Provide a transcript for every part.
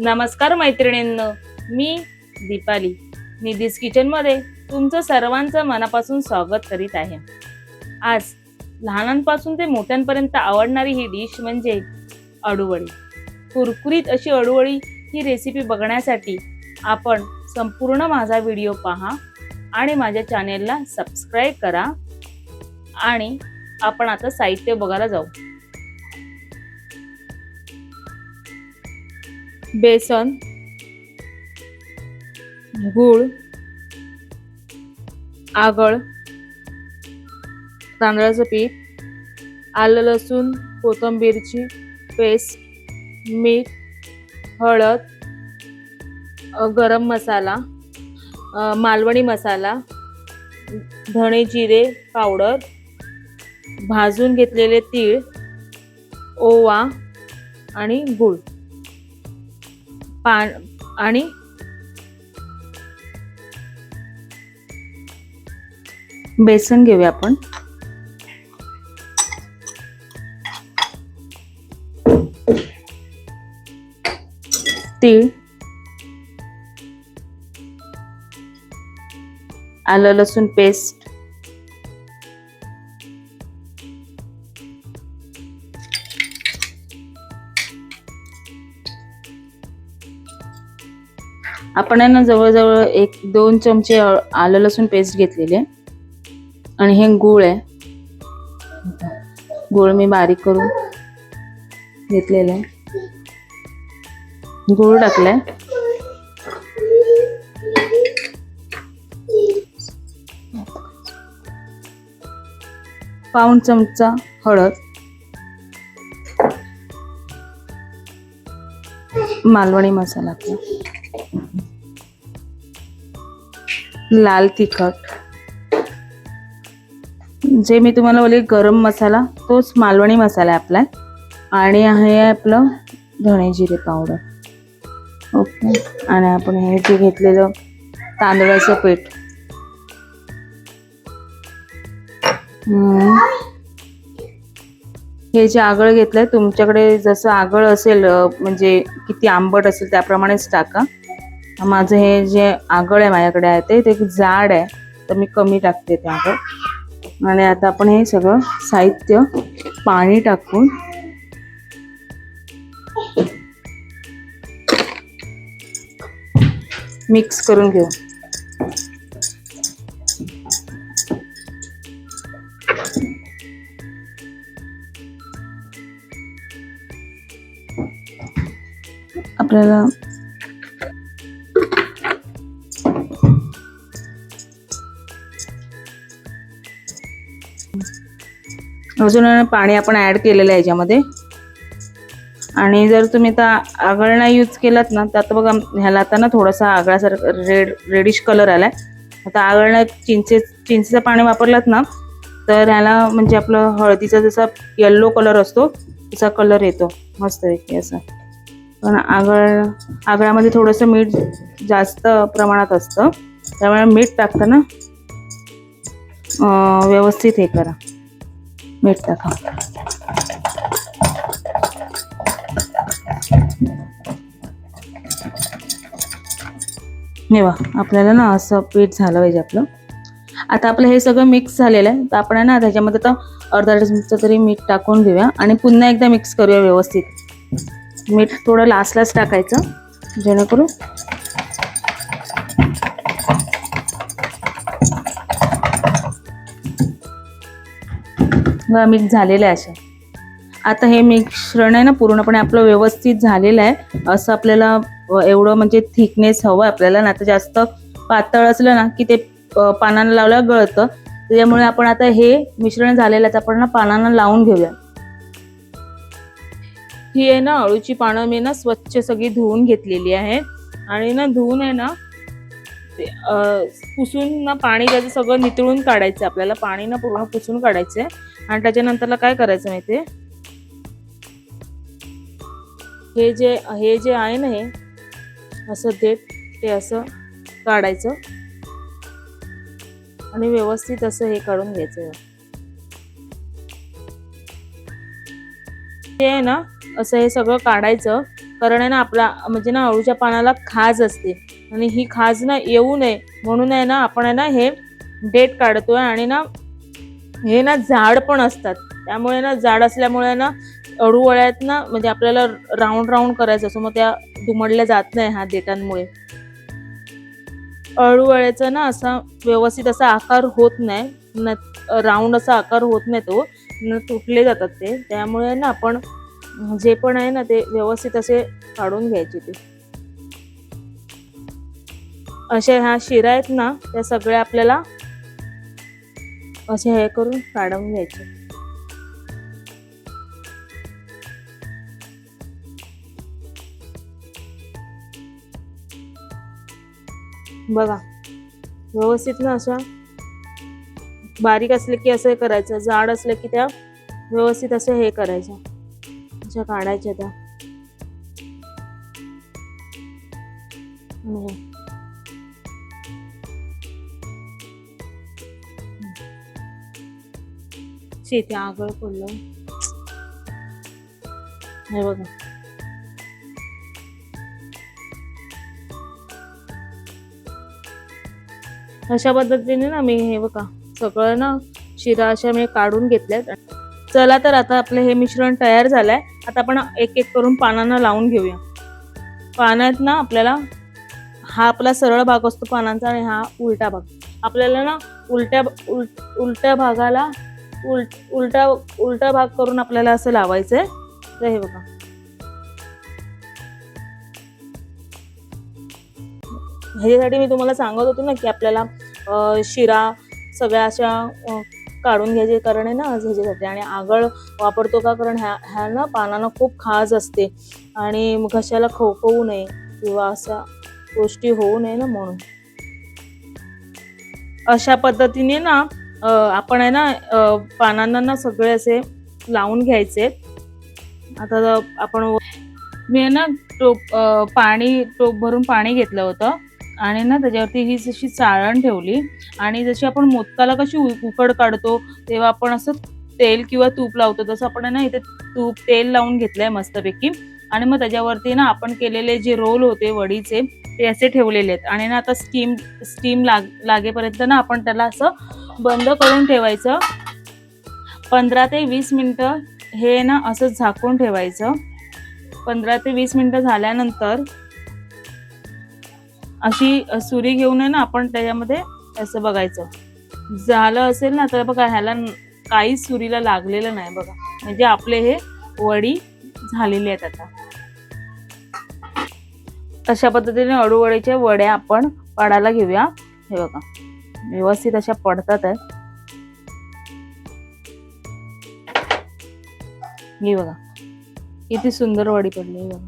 नमस्कार मैत्रिणींनो, मी दीपाली निधीज किचन मध्ये तुमचं सर्वांचं मनापासून स्वागत करीत आहे। आज लहानांपासून ते मोठ्यांपर्यंत आवडणारी ही डिश म्हणजे अळूवडी। कुरकुरीत अशी अळूवडी ही रेसिपी बघण्यासाठी आपण संपूर्ण माझा व्हिडिओ पहा आणि माझ्या चॅनेलला सबस्क्राइब करा। आणि आपण आता साहित्य बघायला जाऊ। बेसन, गूळ, आगळ, तांदळाचं पीठ, आलं लसूण कोथिंबीरची पेस्ट, मीठ, हळद, गरम मसाला, मालवणी मसाला, धणे जिरे पावडर, भाजून घेतलेले तीळ, ओवा आणि गूळ आणि बेसन घेऊया आपण। तीळ, आलं लसूण पेस्ट, आपण आहे ना जवळजवळ 1-2 चमचे आलं लसूण पेस्ट घेतलेले आणि हे गूळ आहे। गूळ मी बारीक करून घेतलेला आहे। गूळ टाकलाय, पाऊण चमचा हळद, मालवणी मसाला, लाल तिखट, जे मी तुम्हाला बोलले गरम मसाला तोच मालवणी मसाला आहे आपला, आणि आहे आपलं धणे जिरे पावडर। ओके, आणि आपण हे जे घेतलेलं तांदळाचं पीठ, हे जे आगळ घेतलंय तुमच्याकडे जसं आगळ असेल म्हणजे किती आंबट असेल त्याप्रमाणेच टाका। माझं हे जे आगळ आहे माझ्याकडे आहे ते जाड आहे तर मी कमी टाकते ते आगळ। आणि आता आपण हे सगळं साहित्य पाणी टाकून मिक्स करून घेऊ। आपल्याला अजून पाणी आपण ऍड केलेलं आहे याच्यामध्ये। आणि जर तुम्ही आता आगळ नाही यूज केलात ना तर आता बघा ह्याला आता ना थोडासा आगळासारखा रेडिश कलर आलाय। आता आगळ चिंचेचं पाणी वापरलात ना तर ह्याला म्हणजे आपलं हळदीचा जसा येल्लो कलर असतो तसा कलर येतो मस्तपैकी असा। पण आगळामध्ये थोडंसं मीठ जास्त प्रमाणात असतं त्यामुळे मीठ टाकताना व्यवस्थित हे करा, मीठ टाका। हे बघा आपल्याला ना असं पीठ झालं पाहिजे आपलं। आता आपलं हे सगळं मिक्स झालेलं आहे तर आपण ना त्याच्यामध्ये आता अर्धा चमचा तरी मीठ टाकून घेऊया आणि पुन्हा एकदा मिक्स करूया व्यवस्थित। मीठ थोडं लास्टलाच टाकायचं जेणेकरून मिक्स झालेलं आहे असं। आता हे मिश्रण आहे ना पूर्णपणे आपलं व्यवस्थित झालेलं आहे। असं आपल्याला एवढं म्हणजे थिकनेस हवं आपल्याला, ना तर जास्त पातळ असलं ना की ते पानांना लावल्यावर गळतं। त्यामुळे आपण आता हे मिश्रण झालेलं आहे आपण ना पानांना लावून घेऊया। ही आहे ना अळूची पानं मी ना स्वच्छ सगळी धुवून घेतलेली आहेत आणि ना धुवून आहे ना पुसून ना पाणी त्याचं सगळं नितळून काढायचं आपल्याला। पाणी ना पूर्ण पुसून काढायचंय आणि त्याच्यानंतरला काय करायचं माहितीये, हे जे आहे ना हे असं ते असं काढायचं आणि व्यवस्थित असं हे काढून घ्यायचं। हे आहे ना असं हे सगळं काढायचं कारण आहे ना आपला म्हणजे ना अळूच्या पानाला खाज असते आणि ही खाज ना येऊ नये म्हणून आहे ना आपण आहे ना हे देठ काढतोय. आणि ना हे ना जाड पण असतात, त्यामुळे ना जाड असल्यामुळे ना अळू वड्यात ना म्हणजे आपल्याला राऊंड राऊंड करायचं असं, मग त्या दुमडल्या जात नाही ह्या देठांमुळे. अळू वड्याचा ना असा व्यवस्थित असा आकार होत नाही, राऊंड असा आकार होत नाही, तो तुटले जातात ते. त्यामुळे ना आपण जे पण आहे ना ते व्यवस्थित असे काढून घ्यायचे. ते अशा ह्या शिरा आहेत ना त्या सगळ्या आपल्याला असे हे करून काढून घ्यायचे. बघा व्यवस्थित ना अशा बारीक असले की असं करायचं, जाड असलं की त्या व्यवस्थित असं हे करायच्या, अशा काढायच्या त्या. शेती आगळ पडलं हे बघा. अशा पद्धतीने ना मी हे बघा सगळं ना शिरा अशा मी काढून घेतल्यात. चला तर आता आपलं हे मिश्रण तयार झालंय. आता आपण एक एक करून पानांना लावून घेऊया. पानात ना आपल्याला हा आपला सरळ भाग असतो पानांचा आणि हा उलटा भाग. आपल्याला ना उलट्या भागाला उलटा भाग करून आपल्याला असं लावायचंय. तर हे बघा ह्याच्यासाठी मी तुम्हाला सांगत होते ना की आपल्याला शिरा सगळ्या अशा काढून घ्यायचे, कारण आहे ना ह्याच्यासाठी. आणि आगळ वापरतो का, कारण ह्या ना पानांना खूप खाज असते आणि घशाला खवखवू नये किंवा अशा गोष्टी होऊ नये ना, म्हणून अशा पद्धतीने ना आपण आहे ना पानांना ना सगळे असे लावून घ्यायचे. आता आपण मी आहे ना टोप भरून पाणी घेतलं होतं आणि ना त्याच्यावरती ही जशी चाळण ठेवली आणि जशी आपण मोदकाला कशी उकड काढतो तेव्हा आपण असं तेल किंवा तूप लावतो, तसं आपण ना इथे तेल लावून घेतलंय मस्तपैकी. आणि मग त्याच्यावरती ना आपण केलेले जे रोल होते वडीचे ते असे ठेवलेले आहेत. आणि ना आता स्टीम लागेपर्यंत ना आपण त्याला असं बंद करून ठेवायचं. 15 ते 20 मिनिटं हे ना असं झाकून ठेवायचं. 15 ते 20 मिनिटं झाल्यानंतर अशी सुरी घेऊन आहे ना आपण त्याच्यामध्ये असं बघायचं. झालं असेल ना तर बघा ह्याला काहीच सुरीला लागलेलं नाही बघा, म्हणजे आपले हे वडी झालेले आहेत. आता अशा पद्धतीने अळू वड्याच्या वड्या आपण पाडायला घेऊया. हे बघा व्यवस्थित अशा पडतात आहे. हे बघा किती सुंदर वडी पडली बघा.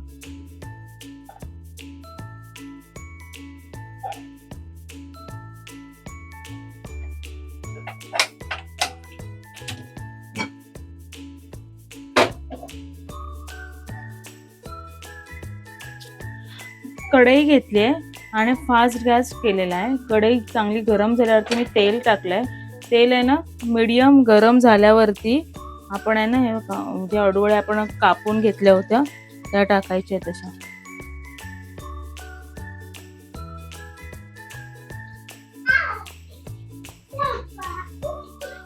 कढई घेतली आहे आणि फास्ट गॅस केलेला आहे. कढई चांगली गरम झाल्यावरती मी तेल टाकलंय. तेल आहे ना मीडियम गरम झाल्यावरती आपण आहे ना हे जे अडवळ्या आपण कापून घेतल्या होत्या त्या टाकायच्या तशा.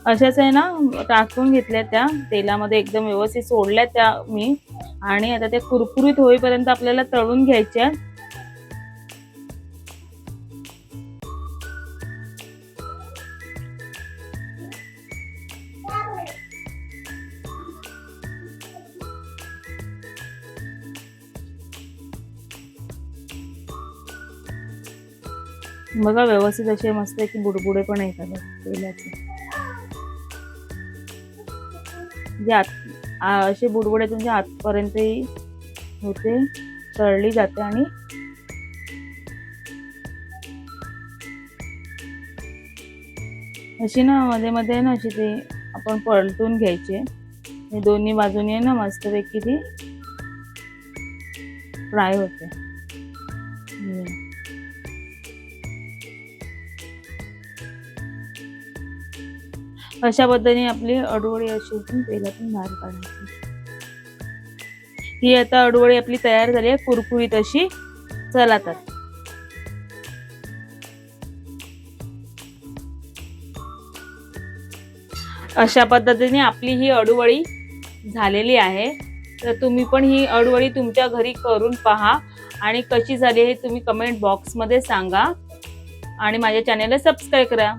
अशाच आहे ना टाकून घेतल्या त्या तेलामध्ये, एकदम व्यवस्थित सोडल्या त्या मी. आणि आता त्या कुरकुरीत होईपर्यंत आपल्याला तळून घ्यायच्या. बघा व्यवस्थित असे मस्त आहे की बुडबुडे पण येतात तेलाचे. जे असे बुडबुडे तुमचे आतपर्यंतही होते, तळली जाते. आणि अशी ना मध्ये मध्ये ना अशी ते आपण पलटून घ्यायचे. दोन्ही बाजूने ना मस्तपैकी ती फ्राय होते. अशा पद्धतीने आपली अडवळी अशी तेलातून बाहेर काढायची. ही आता अडूवडी आपली तयार झाली आहे, कुरकुरीत अशी. चला तर अशा पद्धतीने आपली ही अडूवडी झालेली आहे. तर तुम्ही पण ही अडूवडी तुमच्या घरी करून पहा आणि कशी झाली हे तुम्ही कमेंट बॉक्समध्ये सांगा आणि माझ्या चॅनलला सबस्क्राईब करा.